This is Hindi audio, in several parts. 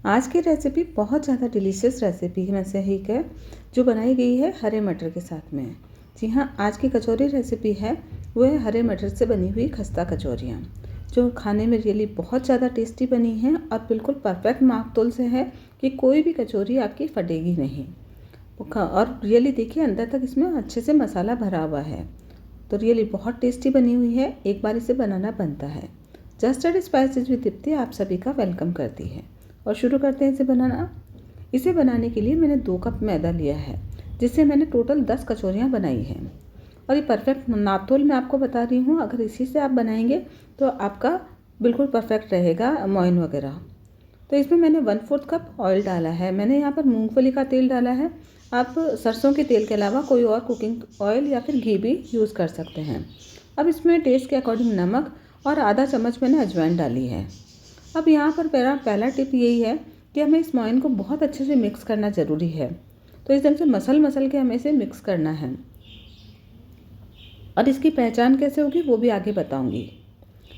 आज की रेसिपी बहुत ज़्यादा डिलीशियस रेसिपी में से एक है जो बनाई गई है हरे मटर के साथ में। जी हाँ, आज की कचौरी रेसिपी है वो है हरे मटर से बनी हुई खस्ता कचौरियाँ, जो खाने में रियली बहुत ज़्यादा टेस्टी बनी हैं और बिल्कुल परफेक्ट माप-तोल से है कि कोई भी कचौरी आपकी फटेगी नहीं। और रियली देखिए अंदर तक इसमें अच्छे से मसाला भरा हुआ है, तो रियली बहुत टेस्टी बनी हुई है। एक बार इसे बनाना बनता है। जस्टेड स्पाइसेस विद दीप्ति आप सभी का वेलकम करती है और शुरू करते हैं इसे बनाना। इसे बनाने के लिए मैंने 2 कप मैदा लिया है, जिससे मैंने टोटल 10 कचौरियाँ बनाई हैं। और ये परफेक्ट नापतोल मैं आपको बता रही हूँ, अगर इसी से आप बनाएंगे तो आपका बिल्कुल परफेक्ट रहेगा मोइन वगैरह। तो इसमें मैंने 1/4 कप ऑयल डाला है। मैंने यहाँ पर मूंगफली का तेल डाला है। आप सरसों के तेल के अलावा कोई और कुकिंग ऑयल या फिर घी भी यूज़ कर सकते हैं। अब इसमें टेस्ट के अकॉर्डिंग नमक और आधा चम्मच मैंने अजवाइन डाली है। अब यहाँ पर मेरा पहला टिप यही है कि हमें इस मोइन को बहुत अच्छे से मिक्स करना ज़रूरी है। तो इस ढंग से मसल के हमें इसे मिक्स करना है और इसकी पहचान कैसे होगी वो भी आगे बताऊँगी।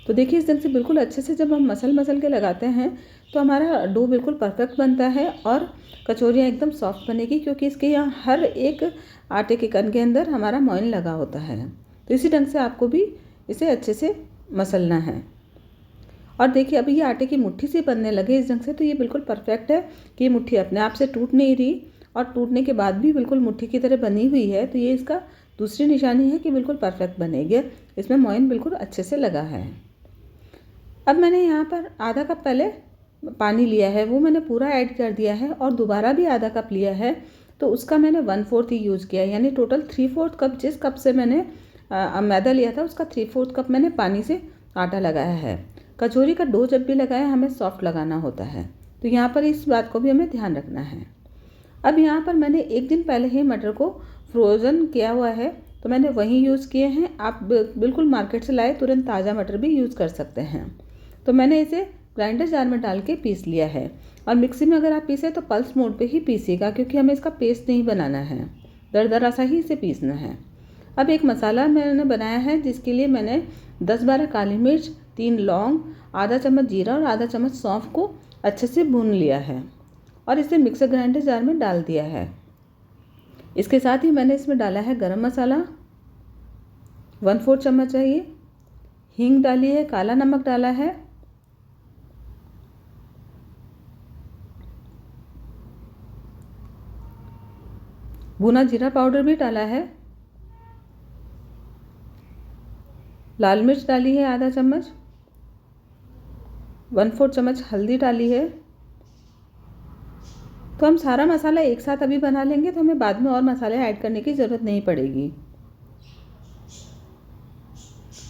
तो देखिए इस ढंग से बिल्कुल अच्छे से जब हम मसल के लगाते हैं तो हमारा डो बिल्कुल परफेक्ट बनता है और कचौरियाँ एकदम सॉफ्ट बनेगी, क्योंकि इसके यहाँ हर एक आटे के कण के अंदर हमारा मोइन लगा होता है। तो इसी ढंग से आपको भी इसे अच्छे से मसलना है। और देखिए अभी ये आटे की मुट्ठी से बनने लगे इस ढंग से, तो ये बिल्कुल परफेक्ट है कि ये मुट्ठी अपने आप से टूट नहीं रही और टूटने के बाद भी बिल्कुल मुट्ठी की तरह बनी हुई है। तो ये इसका दूसरी निशानी है कि बिल्कुल परफेक्ट बनेगी। इसमें मोइन बिल्कुल अच्छे से लगा है। अब मैंने यहाँ पर आधा कप पहले पानी लिया है, वो मैंने पूरा ऐड कर दिया है और दोबारा भी आधा कप लिया है, तो उसका मैंने 1/4 ही यूज़ किया, यानी टोटल 3/4 कप। जिस कप से मैंने मैदा लिया था उसका 3/4 कप मैंने पानी से आटा लगाया है। कचौरी का डो जब भी लगाएं हमें सॉफ्ट लगाना होता है, तो यहाँ पर इस बात को भी हमें ध्यान रखना है। अब यहाँ पर मैंने एक दिन पहले ही मटर को फ्रोज़न किया हुआ है, तो मैंने वही यूज़ किए हैं। आप बिल्कुल मार्केट से लाए तुरंत ताज़ा मटर भी यूज़ कर सकते हैं। तो मैंने इसे ग्राइंडर जार में डाल के पीस लिया है। और मिक्सी में अगर आप पीसें तो पल्स मोड पे ही पीसिएगा, क्योंकि हमें इसका पेस्ट नहीं बनाना है, दरदरा सा ही इसे पीसना है। अब एक मसाला मैंने बनाया है, जिसके लिए मैंने 10-12 काली मिर्च, 3 लौंग, आधा चम्मच जीरा और आधा चम्मच सौंफ को अच्छे से भून लिया है और इसे मिक्सर ग्राइंडर जार में डाल दिया है। इसके साथ ही मैंने इसमें डाला है गरम मसाला 1/4 चम्मच चाहिए, हींग डाली है, काला नमक डाला है, भुना जीरा पाउडर भी डाला है, लाल मिर्च डाली है आधा चम्मच, 1/4 चम्मच हल्दी डाली है। तो हम सारा मसाला एक साथ अभी बना लेंगे, तो हमें बाद में और मसाले ऐड करने की ज़रूरत नहीं पड़ेगी।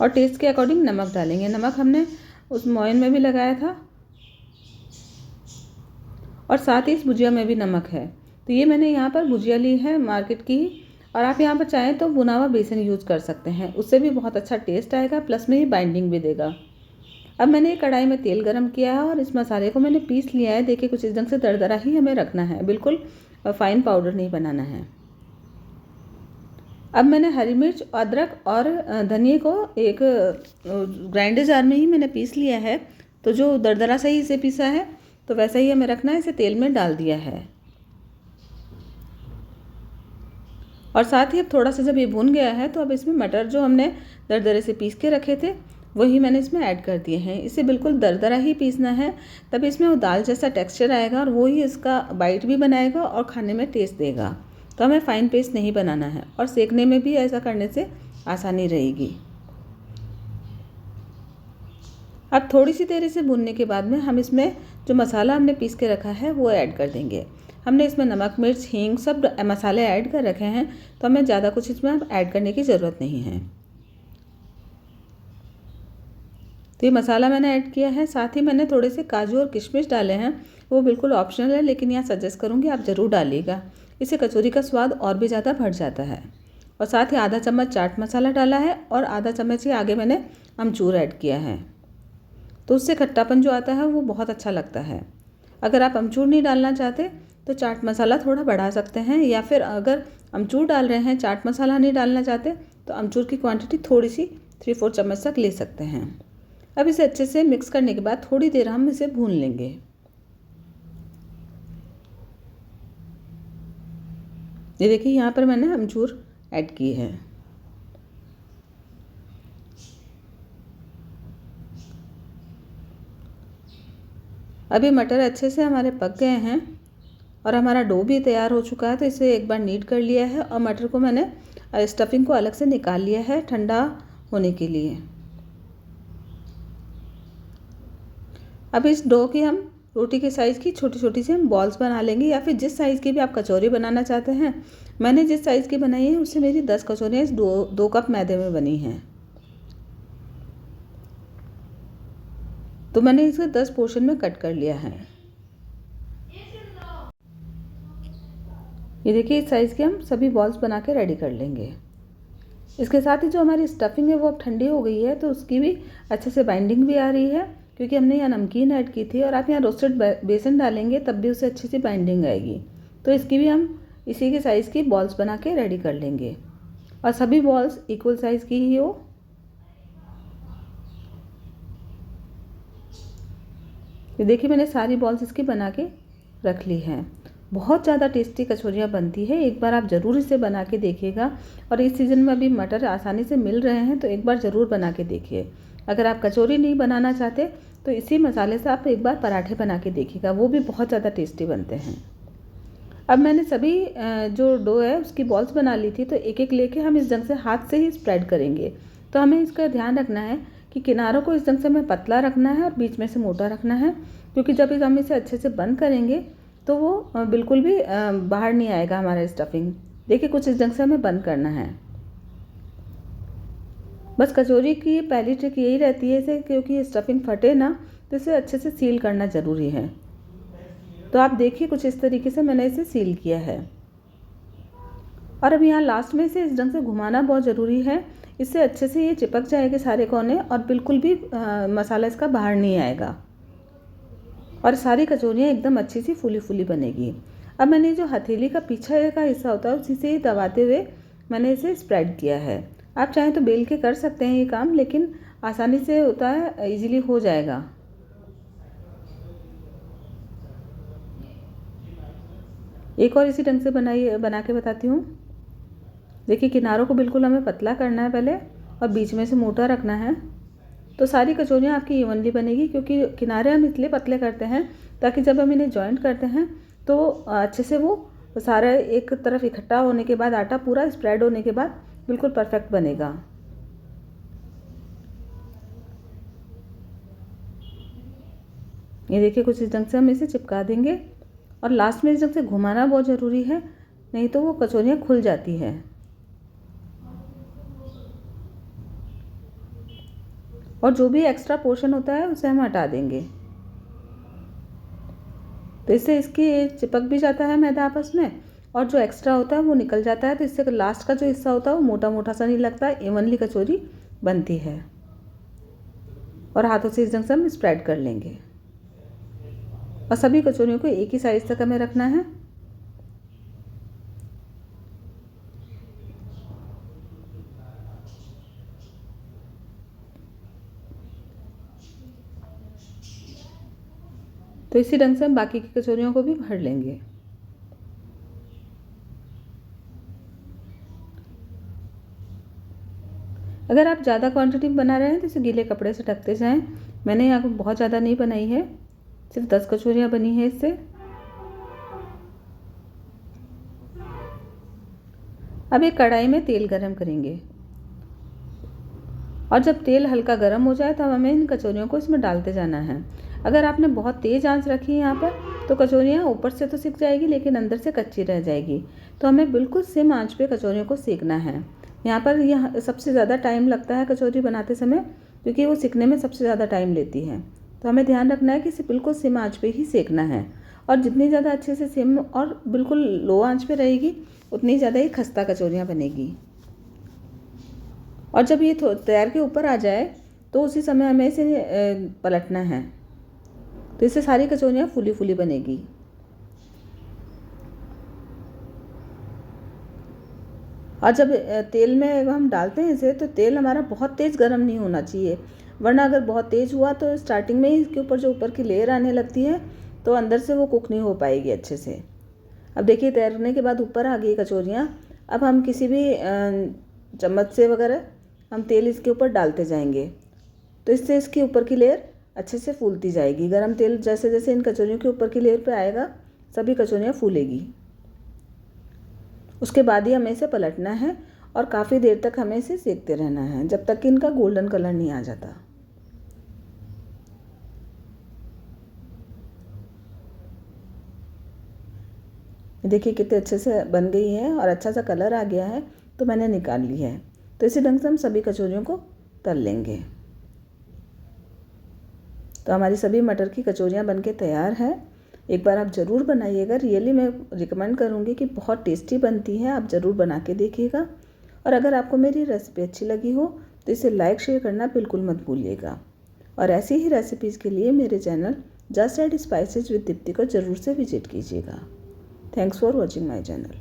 और टेस्ट के अकॉर्डिंग नमक डालेंगे। नमक हमने उस मोइन में भी लगाया था और साथ ही इस भुजिया में भी नमक है। तो ये मैंने यहाँ पर भुजिया ली है मार्केट की, और आप यहाँ पर चाहें तो भुना हुआ बेसन यूज़ कर सकते हैं, उससे भी बहुत अच्छा टेस्ट आएगा, प्लस में ये बाइंडिंग भी देगा। अब मैंने एक कढ़ाई में तेल गरम किया है और इस मसाले को मैंने पीस लिया है। देखिए कुछ इस ढंग से दरदरा ही हमें रखना है, बिल्कुल फाइन पाउडर नहीं बनाना है। अब मैंने हरी मिर्च, अदरक और धनिए को एक ग्राइंडर जार में ही मैंने पीस लिया है। तो जो दरदरा सा ही इसे पीसा है तो वैसा ही हमें रखना है। इसे तेल में डाल दिया है और साथ ही अब थोड़ा सा जब ये भून गया है तो अब इसमें मटर जो हमने दरदरे से पीस के रखे थे वही मैंने इसमें ऐड कर दिए हैं। इसे बिल्कुल दरदरा ही पीसना है, तब इसमें वो दाल जैसा टेक्सचर आएगा और वो ही इसका बाइट भी बनाएगा और खाने में टेस्ट देगा। तो हमें फाइन पेस्ट नहीं बनाना है और सेकने में भी ऐसा करने से आसानी रहेगी। अब थोड़ी सी देर इसे भूनने के बाद में हम इसमें जो मसाला हमने पीस के रखा है वो ऐड कर देंगे। हमने इसमें नमक, मिर्च, हींग सब मसाले ऐड कर रखे हैं, तो हमें ज़्यादा कुछ इसमें अब ऐड करने की ज़रूरत नहीं है। तो ये मसाला मैंने ऐड किया है। साथ ही मैंने थोड़े से काजू और किशमिश डाले हैं, वो बिल्कुल ऑप्शनल है, लेकिन यहाँ सजेस्ट करूँगी आप ज़रूर डालिएगा। इससे कचौरी का स्वाद और भी ज़्यादा बढ़ जाता है। और साथ ही आधा चम्मच चाट मसाला डाला है और आधा चम्मच ही आगे मैंने अमचूर ऐड किया है, तो उससे खट्टापन जो आता है वो बहुत अच्छा लगता है। अगर आप अमचूर नहीं डालना चाहते तो चाट मसाला थोड़ा बढ़ा सकते हैं, या फिर अगर अमचूर डाल रहे हैं, चाट मसाला नहीं डालना चाहते, तो अमचूर की क्वांटिटी थोड़ी सी 3-4 चम्मच तक ले सकते हैं। अब इसे अच्छे से मिक्स करने के बाद थोड़ी देर हम इसे भून लेंगे। ये देखिए यहाँ पर मैंने अमचूर ऐड की है। अभी मटर अच्छे से हमारे पक गए हैं और हमारा डो भी तैयार हो चुका है। तो इसे एक बार नीट कर लिया है और मटर को मैंने स्टफिंग को अलग से निकाल लिया है ठंडा होने के लिए। अब इस डो की हम रोटी के साइज़ की छोटी छोटी सी हम बॉल्स बना लेंगे, या फिर जिस साइज़ की भी आप कचौरी बनाना चाहते हैं। मैंने जिस साइज़ की बनाई है उससे मेरी 10 कचौरियाँ इस 2 कप मैदे में बनी हैं। तो मैंने इसे 10 पोर्शन में कट कर लिया है। ये देखिए इस साइज़ के हम सभी बॉल्स बना के रेडी कर लेंगे। इसके साथ ही जो हमारी स्टफिंग है वो अब ठंडी हो गई है, तो उसकी भी अच्छे से बाइंडिंग भी आ रही है, क्योंकि हमने यहाँ नमकीन ऐड की थी और आप यहाँ रोस्टेड बेसन डालेंगे तब भी उससे अच्छी सी बाइंडिंग आएगी। तो इसकी भी हम इसी के साइज़ की बॉल्स बना के रेडी कर लेंगे और सभी बॉल्स इक्वल साइज़ की ही हो। ये देखिए मैंने सारी बॉल्स इसकी बना के रख ली हैं। बहुत ज़्यादा टेस्टी कचौरियाँ बनती है, एक बार आप ज़रूर इसे बना के देखिएगा। और इस सीज़न में अभी मटर आसानी से मिल रहे हैं, तो एक बार ज़रूर बना के देखिए। अगर आप कचौरी नहीं बनाना चाहते तो इसी मसाले से आप एक बार पराठे बना के देखिएगा, वो भी बहुत ज़्यादा टेस्टी बनते हैं। अब मैंने सभी जो डो है उसकी बॉल्स बना ली थी, तो एक एक लेके हम इस ढंग से हाथ से ही स्प्रेड करेंगे। तो हमें इसका ध्यान रखना है कि किनारों को इस ढंग से हमें पतला रखना है और बीच में से मोटा रखना है, क्योंकि जब हम इसे अच्छे से बंद करेंगे तो वो बिल्कुल भी बाहर नहीं आएगा हमारा स्टफिंग। देखिए कुछ इस ढंग से हमें बंद करना है। बस कचौरी की पहली ट्रिक यही रहती है इसे, क्योंकि स्टफिंग फटे ना, तो इसे अच्छे से सील करना ज़रूरी है। तो आप देखिए कुछ इस तरीके से मैंने इसे सील किया है। और अब यहाँ लास्ट में इसे इस ढंग से घुमाना बहुत ज़रूरी है, इससे अच्छे से ये चिपक जाएंगे सारे कोने और बिल्कुल भी मसाला इसका बाहर नहीं आएगा और सारी कचौरियाँ एकदम अच्छी सी फूली फूली बनेगी। अब मैंने जो हथेली का पीछे का हिस्सा होता है उसी से ही दबाते हुए मैंने इसे स्प्रेड किया है। आप चाहें तो बेल के कर सकते हैं ये काम, लेकिन आसानी से होता है, इजीली हो जाएगा। एक और इसी ढंग से बना के बताती हूँ। देखिए किनारों को बिल्कुल हमें पतला करना है पहले और बीच में से मोटा रखना है, तो सारी कचौरियाँ आपकी इवनली बनेगी। क्योंकि किनारे हम इसलिए पतले करते हैं ताकि जब हम इन्हें जॉइंट करते हैं तो अच्छे से वो सारा एक तरफ इकट्ठा होने के बाद, आटा पूरा स्प्रेड होने के बाद बिल्कुल परफेक्ट बनेगा। ये देखिए कुछ इस ढंग से हम इसे चिपका देंगे और लास्ट में इस ढंग से घुमाना बहुत ज़रूरी है, नहीं तो वो कचौरियाँ खुल जाती है। और जो भी एक्स्ट्रा पोर्शन होता है उसे हम हटा देंगे, तो इससे इसकी चिपक भी जाता है मैदा आपस में और जो एक्स्ट्रा होता है वो निकल जाता है। तो इससे लास्ट का जो हिस्सा होता है वो मोटा मोटा सा नहीं लगता, इवनली कचौरी बनती है। और हाथों से इस ढंग से हम स्प्रेड कर लेंगे और सभी कचौरियों को एक ही साइज़ तक हमें रखना है। तो इसी ढंग से हम बाकी की कचौरियों को भी भर लेंगे। अगर आप ज़्यादा क्वांटिटी में बना रहे हैं तो इसे गीले कपड़े से ढकते जाएं। मैंने यहाँ बहुत ज़्यादा नहीं बनाई है, सिर्फ 10 कचौरियाँ बनी है इससे। अब एक कढ़ाई में तेल गरम करेंगे और जब तेल हल्का गर्म हो जाए तब हमें इन कचौरियों को इसमें डालते जाना है। अगर आपने बहुत तेज़ आंच रखी है यहाँ पर तो कचौरियाँ ऊपर से तो सिक जाएगी लेकिन अंदर से कच्ची रह जाएगी। तो हमें बिल्कुल सिम आंच पे कचौरियों को सेकना है। यहाँ पर यह सबसे ज़्यादा टाइम लगता है कचौरी बनाते समय, क्योंकि वो सिकने में सबसे ज़्यादा टाइम लेती है। तो हमें ध्यान रखना है कि इसे बिल्कुल सिम आंच पे ही सेकना है और जितनी ज़्यादा अच्छे से सिम और बिल्कुल लो आंच पे रहेगी उतनी ज़्यादा ही खस्ता कचौरियाँ बनेगी। और जब ये तैयार के ऊपर आ जाए तो उसी समय हमें इसे पलटना है, तो इससे सारी कचौरियाँ फूली फूली बनेगी। और जब तेल में हम डालते हैं इसे तो तेल हमारा बहुत तेज़ गर्म नहीं होना चाहिए, वरना अगर बहुत तेज़ हुआ तो स्टार्टिंग में ही इसके ऊपर जो ऊपर की लेयर आने लगती है तो अंदर से वो कुक नहीं हो पाएगी अच्छे से। अब देखिए तैरने के बाद ऊपर आ गई कचौरियाँ। अब हम किसी भी चम्मच से वगैरह हम तेल इसके ऊपर डालते जाएंगे, तो इससे इसके ऊपर की लेयर अच्छे से फूलती जाएगी। गरम तेल जैसे जैसे इन कचौरियों के ऊपर की लेयर पे आएगा, सभी कचौरियाँ फूलेगी। उसके बाद ही हमें इसे पलटना है और काफ़ी देर तक हमें इसे सेकते रहना है, जब तक कि इनका गोल्डन कलर नहीं आ जाता। देखिए कितने अच्छे से बन गई है और अच्छा सा कलर आ गया है, तो मैंने निकाल ली है। तो इसी ढंग से हम सभी कचौरियों को तल लेंगे। तो हमारी सभी मटर की कचौरियाँ बनके तैयार है। एक बार आप ज़रूर बनाइएगा, रियली मैं रिकमेंड करूँगी कि बहुत टेस्टी बनती है, आप ज़रूर बना के देखिएगा। और अगर आपको मेरी रेसिपी अच्छी लगी हो तो इसे लाइक शेयर करना बिल्कुल मत भूलिएगा। और ऐसी ही रेसिपीज़ के लिए मेरे channel just add spices with Deepti को ज़रूर से विजिट कीजिएगा। Thanks for watching my channel.